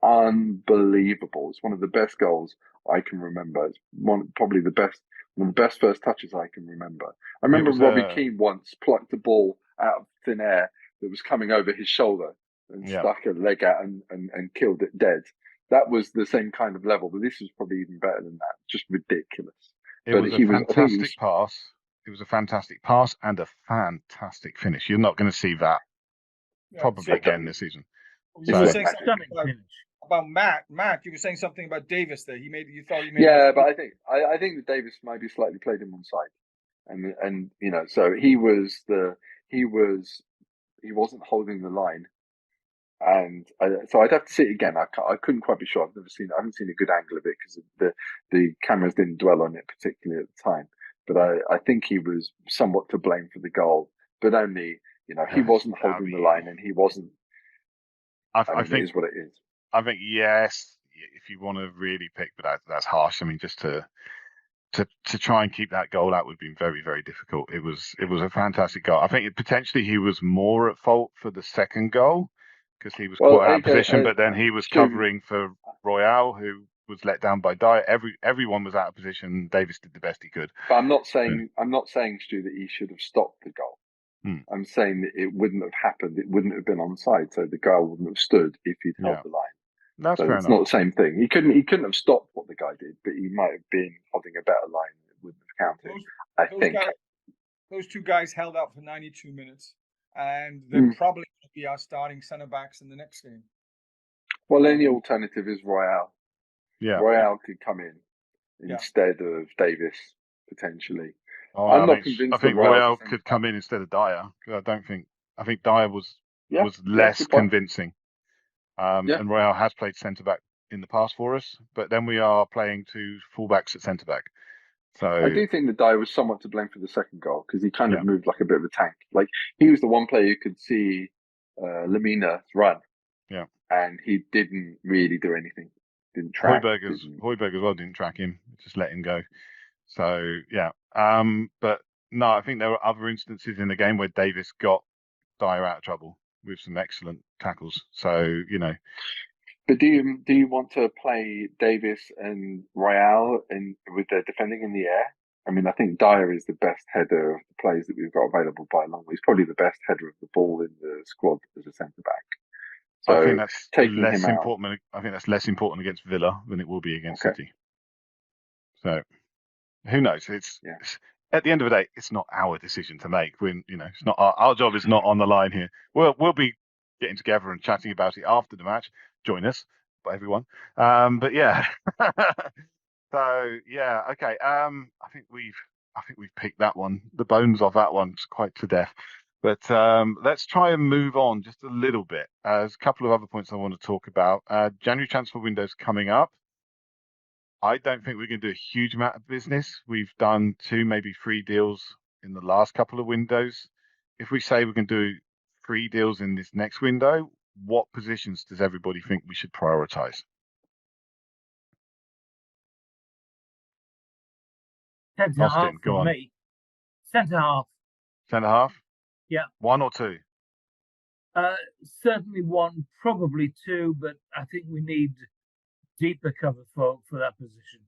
unbelievable. It's one of the best goals I can remember. It's one of the best first touches I can remember. I remember Robbie Keane once plucked a ball out of thin air that was coming over his shoulder and stuck a leg out and killed it dead. That was the same kind of level, but this was probably even better than that. Just ridiculous. It was a fantastic pass. It was a fantastic pass and a fantastic finish. You're not going to see that probably again this season. You were saying something about Matt, you were saying something about Davis there. You thought he made. Yeah, but I think that Davis maybe slightly played him on side, and you know, so he wasn't holding the line, and so I'd have to see it again. I couldn't quite be sure. I haven't seen a good angle of it because the cameras didn't dwell on it particularly at the time. But I think he was somewhat to blame for the goal, but only, you know, he wasn't holding the line, and he wasn't. I think it is what it is. I think yes, if you want to really pick, but that's harsh. I mean, just to try and keep that goal out would have been very, very difficult. It was a fantastic goal. I think potentially he was more at fault for the second goal because he was caught out of position, but then he was covering for Royale, who was let down by Dyer. Everyone was out of position. Davis did the best he could. But I'm not saying, Stu, that he should have stopped the goal. I'm saying that it wouldn't have happened. It wouldn't have been onside, so the goal wouldn't have stood if he'd held the line. That's so fair it's enough. not the same thing. He couldn't have stopped what the guy did, but he might have been holding a better line that wouldn't have counted. I think those two guys held out for 92 minutes, and they're probably going to be our starting centre backs in the next game. Well, then the alternative is Royale. Yeah, Royale could come in instead of Davis potentially. Oh, I'm not convinced. I think Royale could come in instead of Dyer. I think Dyer was less convincing. And Royale has played centre back in the past for us, but then we are playing 2 fullbacks at centre back. So I do think that Dyer was somewhat to blame for the second goal because he kind of moved like a bit of a tank. Like he was the one player who could see Lemina run, and he didn't really do anything. Didn't track. Højbjerg as well didn't track him; just let him go. So but no, I think there were other instances in the game where Davis got Dyer out of trouble with some excellent tackles. So But do you want to play Davis and Royale with their defending in the air? I mean, I think Dyer is the best header of the players that we've got available by a long way. He's probably the best header of the ball in the squad as a centre back. So I think that's less important. I think that's less important against Villa than it will be against City. So who knows? It's at the end of the day, it's not our decision to make. It's not our job is not on the line here. We'll be getting together and chatting about it after the match. Join us, everyone. But yeah. So yeah, okay. I think we've picked that one. The bones of that one's quite to death. But let's try and move on just a little bit. There's a couple of other points I want to talk about. January transfer window's coming up. I don't think we're going to do a huge amount of business. We've done 2, maybe 3 deals in the last couple of windows. If we say we're going to do 3 deals in this next window, what positions does everybody think we should prioritize? Centre half for me. Centre half. Centre half? Yeah. 1 or 2? Certainly 1, probably 2, but I think we need deeper cover for that position.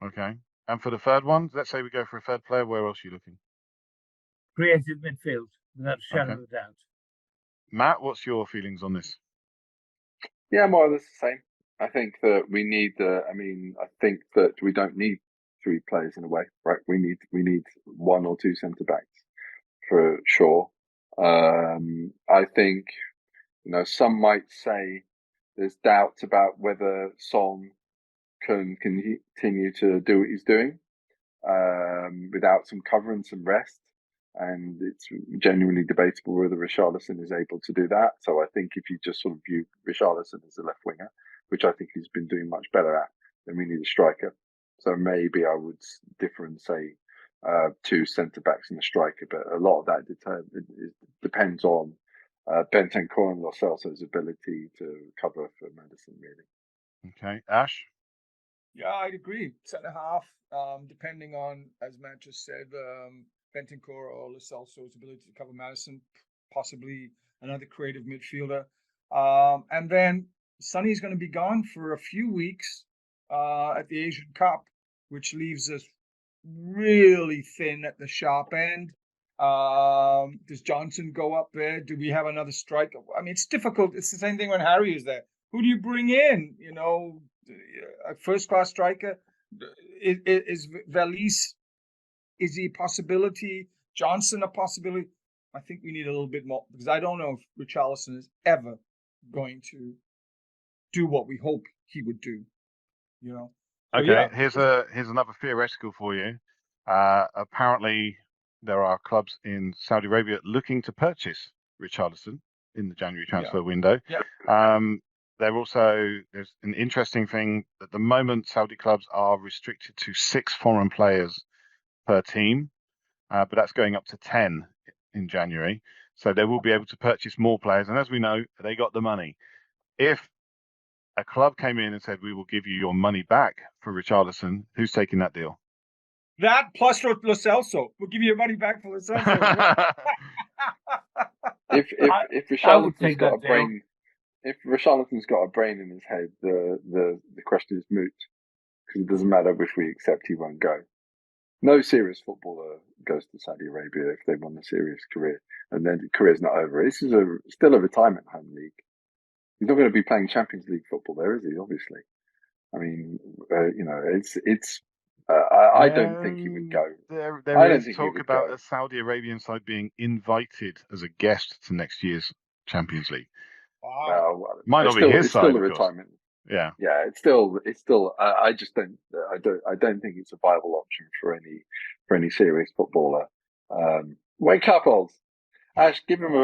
Okay. And for the third one, let's say we go for a third player, where else are you looking? Creative midfield. without a shadow Okay. of a doubt. Matt, what's your feelings on this? Yeah, more or less the same. I think that we need I think that we don't need three players in a way, right? We need one or two centre backs for sure. I think, some might say there's doubts about whether Son can continue to do what he's doing without some cover and some rest. And it's genuinely debatable whether Richarlison is able to do that. So I think if you just sort of view Richarlison as a left winger, which I think he's been doing much better at, then we need a striker. So maybe I would differ and say two centre backs and a striker, but a lot of that depends on Bentancur and Lo Celso's ability to cover for Madison, really. Okay, Ash? Yeah, I'd agree. Centre half, depending on, as Matt just said, Bentancur or Lo Celso's ability to cover Madison, possibly another creative midfielder. And then Sonny's going to be gone for a few weeks at the Asian Cup, which leaves us really thin at the sharp end. Does Johnson go up there? Do we have another striker? I mean, it's difficult. It's the same thing when Harry is there. Who do you bring in? A first-class striker? Is Valise? Is he a possibility? Johnson a possibility? I think we need a little bit more, because I don't know if Richarlison is ever going to do what we hope he would do. So, Okay, yeah. here's another theoretical for you. Apparently, there are clubs in Saudi Arabia looking to purchase Richarlison in the January transfer window. Yeah. There's an interesting thing. At the moment, Saudi clubs are restricted to 6 foreign players per team, but that's going up to 10 in January. So they will be able to purchase more players. And as we know, they got the money. If a club came in and said, we will give you your money back for Richarlison, who's taking that deal? That plus Lo Celso. We'll give you your money back for Lo Celso. If Richarlison's got a brain, if Richarlison's got a brain in his head, the question is moot, because it doesn't matter if we accept he won't go. No serious footballer goes to Saudi Arabia if they want a serious career, and then the career's not over. This is still a retirement home league. He's not going to be playing Champions League football there, is he? Obviously. I mean, I don't think he would go. There is talk about the Saudi Arabian side being invited as a guest to next year's Champions League. Wow. Might not be his side, still a of course. retirement. Yeah. Yeah, it's still. I just don't. I don't think it's a viable option for any serious footballer. Wake up, Oz. Ash, give him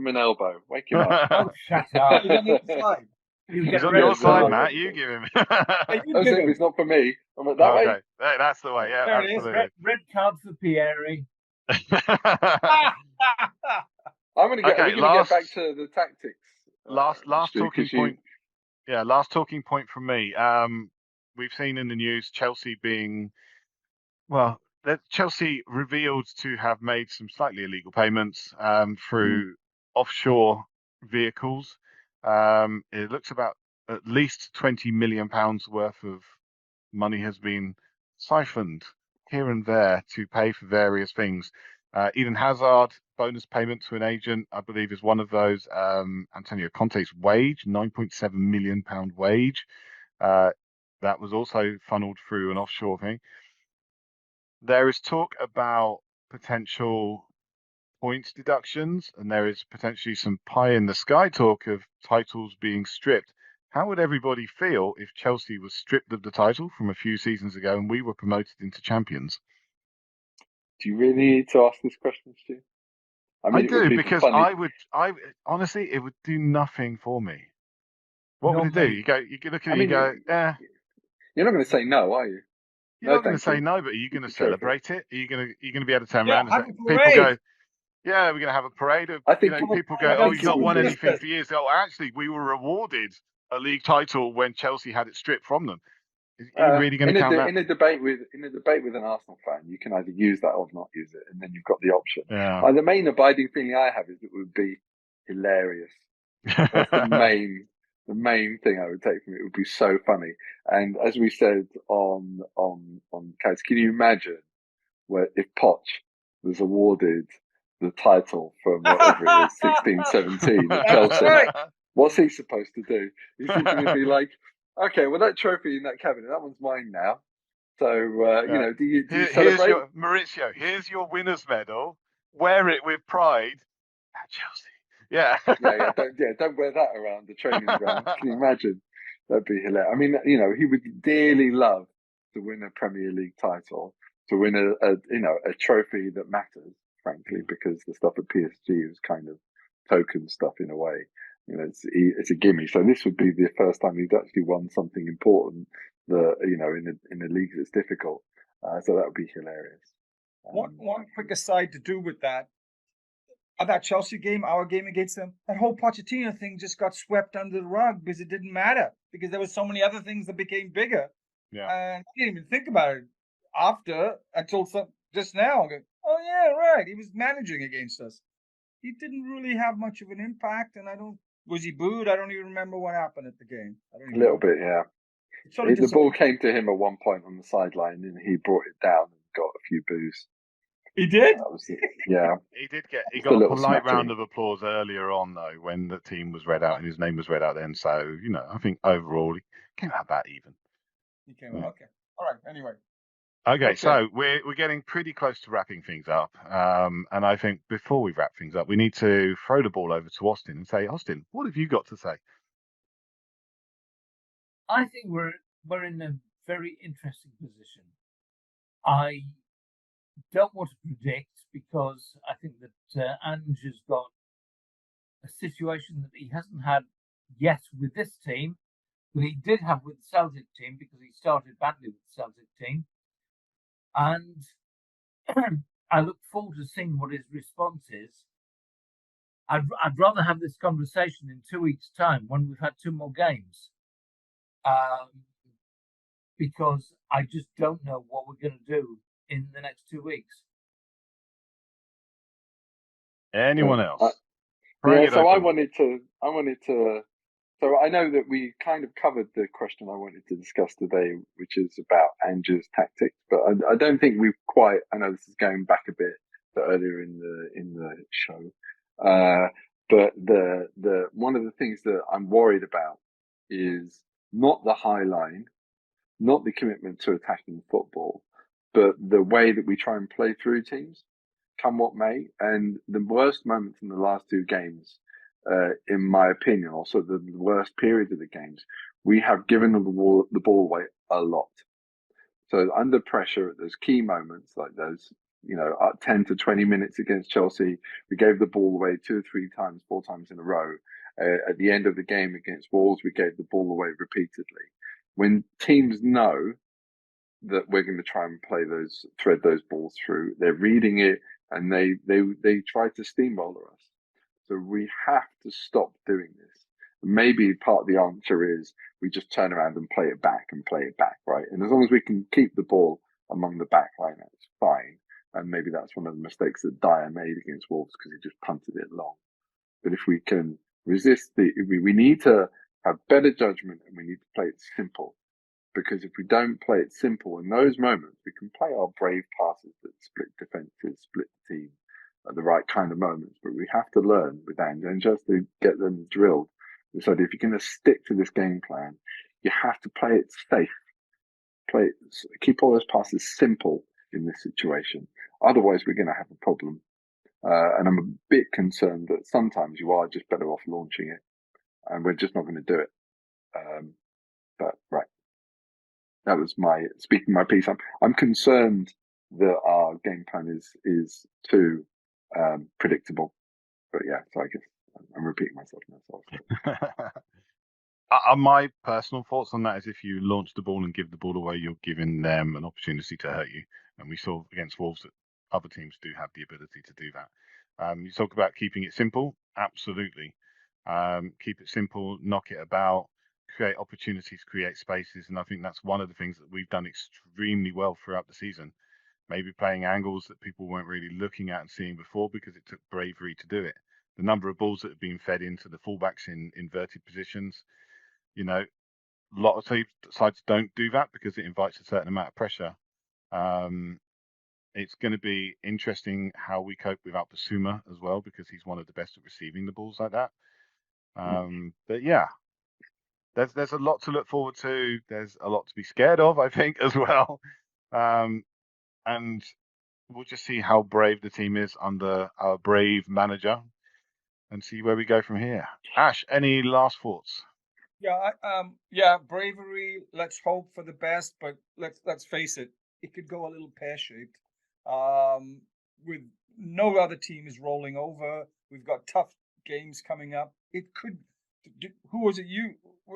an elbow. Wake him up. Oh, shut up. He's on your side, Matt. You give him. It's not for me. I'm that way. Okay, that's the way. Yeah, there absolutely. it is. Red card for Pieri. We're going to get back to the tactics. Last talking point. Yeah, last talking point from me. We've seen in the news Chelsea Chelsea revealed to have made some slightly illegal payments through offshore vehicles. It looks about at least £20 million worth of money has been siphoned here and there to pay for various things. Eden Hazard bonus payment to an agent, I believe, is one of those. Antonio Conte's wage, £9.7 million wage, that was also funneled through an offshore thing. There is talk about potential points deductions, and there is potentially some pie in the sky talk of titles being stripped. How would everybody feel if Chelsea was stripped of the title from a few seasons ago and we were promoted into champions? Do you really need to ask this question, Stu? I do, because I honestly, it would do nothing for me. What would it do? You look at it, you go, yeah. You're not going to say no, are you? You're not going to say no, but are you going to celebrate it? Are you going to be able to turn around and say, people go, yeah, we're going to have a parade of, people go, oh, you've not won anything for years. Oh, actually, we were rewarded a league title when Chelsea had it stripped from them. Are you really going to count that? In a debate with an Arsenal fan, you can either use that or not use it, and then you've got the option. Yeah. The main abiding feeling I have is it would be hilarious. That's the main thing I would take from it. It would be so funny. And as we said on CADS, can you imagine if Poch was awarded the title from whatever it is, 16, 17 at That's Chelsea. right. What's he supposed to do? He's going to be like, okay, well, that trophy in that cabinet, that one's mine now. So, you know, do you Here's celebrate? your Maurizio. Here's your winner's medal. Wear it with pride at Chelsea. Yeah. Don't wear that around the training ground. Can you imagine? That'd be hilarious. I mean, you know, he would dearly love to win a Premier League title, to win a trophy that matters, frankly, because the stuff at PSG was kind of token stuff in a way. You know, it's a gimme. So this would be the first time he'd actually won something important that, you know, in a league that's difficult. So that would be hilarious. One quick aside to do with that. Of that Chelsea game, our game against them, that whole Pochettino thing just got swept under the rug because it didn't matter, because there were so many other things that became bigger. Yeah. And I didn't even think about it until just now. I go, oh yeah, right. He was managing against us. He didn't really have much of an impact, and was he booed? I don't even remember what happened at the game. A little bit, yeah. The ball came to him at one point on the sideline, and he brought it down and got a few boos. He did? Yeah. He got a polite round of applause earlier on, though, when the team was read out and his name was read out then. So, you know, I think overall he came out about even. He came out, okay. All right, anyway. Okay, so we're getting pretty close to wrapping things up. And I think before we wrap things up, we need to throw the ball over to Austin and say, Austin, what have you got to say? I think we're in a very interesting position. I don't want to predict, because I think that Ange has got a situation that he hasn't had yet with this team, but he did have with the Celtic team, because he started badly with the Celtic team. And I look forward to seeing what his response is. I'd rather have this conversation in 2 weeks' time when we've had 2 more games, because I just don't know what we're going to do in the next 2 weeks. Anyone else? So I wanted to. So I know that we kind of covered the question I wanted to discuss today, which is about Ange's tactics, but I don't think we've quite. I know this is going back a bit to earlier in the show, but the one of the things that I'm worried about is not the high line, not the commitment to attacking football, but the way that we try and play through teams, come what may. And the worst moments in the last 2 games, in my opinion, also the worst period of the games, we have given the ball away a lot. So under pressure at those key moments, like those, 10 to 20 minutes against Chelsea, we gave the ball away 2 or 3 times, 4 times in a row. At the end of the game against Wolves, we gave the ball away repeatedly. When teams know that we're going to try and thread those balls through, they're reading it, and they try to steamroller us. So we have to stop doing this. Maybe part of the answer is we just turn around and play it back, right? And as long as we can keep the ball among the back line, that's fine. And maybe that's one of the mistakes that Dyer made against Wolves, because he just punted it long. But if we can resist we need to have better judgment, and we need to play it simple. Because if we don't play it simple in those moments, we can play our brave passes that split defenses, split the team at the right kind of moments. But we have to learn with Ange, and just to get them drilled. So if you're going to stick to this game plan, you have to play it safe. Keep all those passes simple in this situation. Otherwise, we're going to have a problem. And I'm a bit concerned that sometimes you are just better off launching it, and we're just not going to do it. But right. That was speaking my piece. I'm concerned that our game plan is too predictable. But yeah, so I guess I'm repeating myself now. My personal thoughts on that is, if you launch the ball and give the ball away, you're giving them an opportunity to hurt you. And we saw against Wolves that other teams do have the ability to do that. You talk about keeping it simple. Absolutely. Keep it simple, knock it about, create opportunities, create spaces. And I think that's one of the things that we've done extremely well throughout the season. Maybe playing angles that people weren't really looking at and seeing before, because it took bravery to do it. The number of balls that have been fed into the fullbacks in inverted positions, a lot of sides don't do that because it invites a certain amount of pressure. It's going to be interesting how we cope without Basuma as well, because he's one of the best at receiving the balls like that. But yeah, there's a lot to look forward to. There's a lot to be scared of, I think, as well. And we'll just see how brave the team is under our brave manager, and see where we go from here. Ash, any last thoughts? Yeah, bravery. Let's hope for the best, but let's face it, it could go a little pear-shaped. With no other team is rolling over. We've got tough games coming up. It could. Who was it?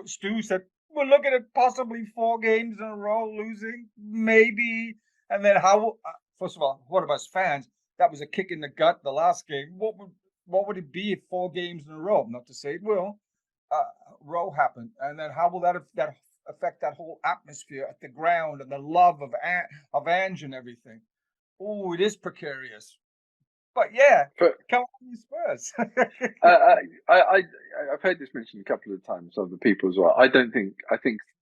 Stu said we're looking at possibly 4 games in a row losing, maybe. And then how? First of all, what of us fans? That was a kick in the gut. The last game. What would it be if 4 games in a row? Not to say it will. Row happened, and then how will that affect that whole atmosphere at the ground and the love of Ange and everything? Oh, it is precarious. But yeah, come on, you Spurs. I've heard this mentioned a couple of times of the people as well. I think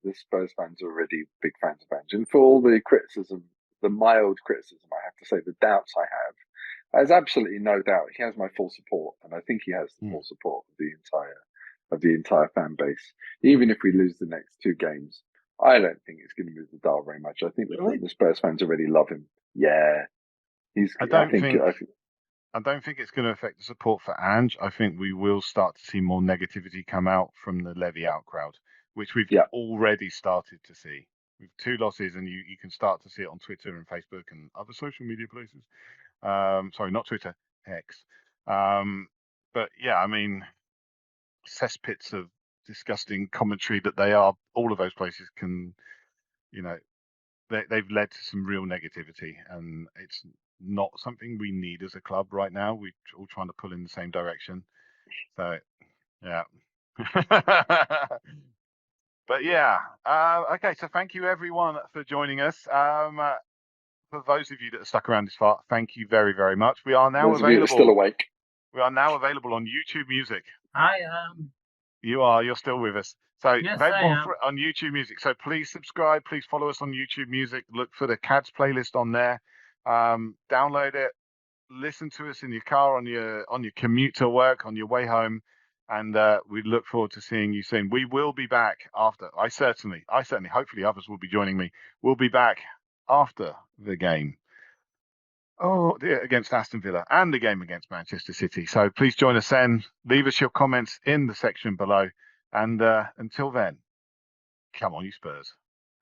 the Spurs fans are already big fans of Ange, and for all the criticism, the mild criticism, I have to say, the doubts I have, there's absolutely no doubt he has my full support, and I think he has the full support of the entire fan base. Even if we lose the next 2 games, I don't think it's going to move the dial very much. I think the Spurs fans already love him. Yeah, I don't think it's going to affect the support for Ange. I think we will start to see more negativity come out from the Levy out crowd, which we've already started to see. With 2 losses, and you can start to see it on Twitter and Facebook and other social media places. Sorry, not Twitter, X. But yeah, I mean, cesspits of disgusting commentary that they are. All of those places can, they've led to some real negativity, and it's not something we need as a club right now. We're all trying to pull in the same direction. So, yeah. But yeah, okay. So thank you everyone for joining us. For those of you that are stuck around this far, thank you very, very much. We are now available. Still awake. We are now available on YouTube Music. I am. You're still with us. So Yes, available on YouTube Music. So please subscribe. Please follow us on YouTube Music. Look for the CADS playlist on there. Download it. Listen to us in your car, on your commute to work, on your way home, and we look forward to seeing you soon. We will be back after. I certainly, hopefully others will be joining me. We'll be back after the game. Against Aston Villa and the game against Manchester City. So please join us then. Leave us your comments in the section below. And until then, come on, you Spurs.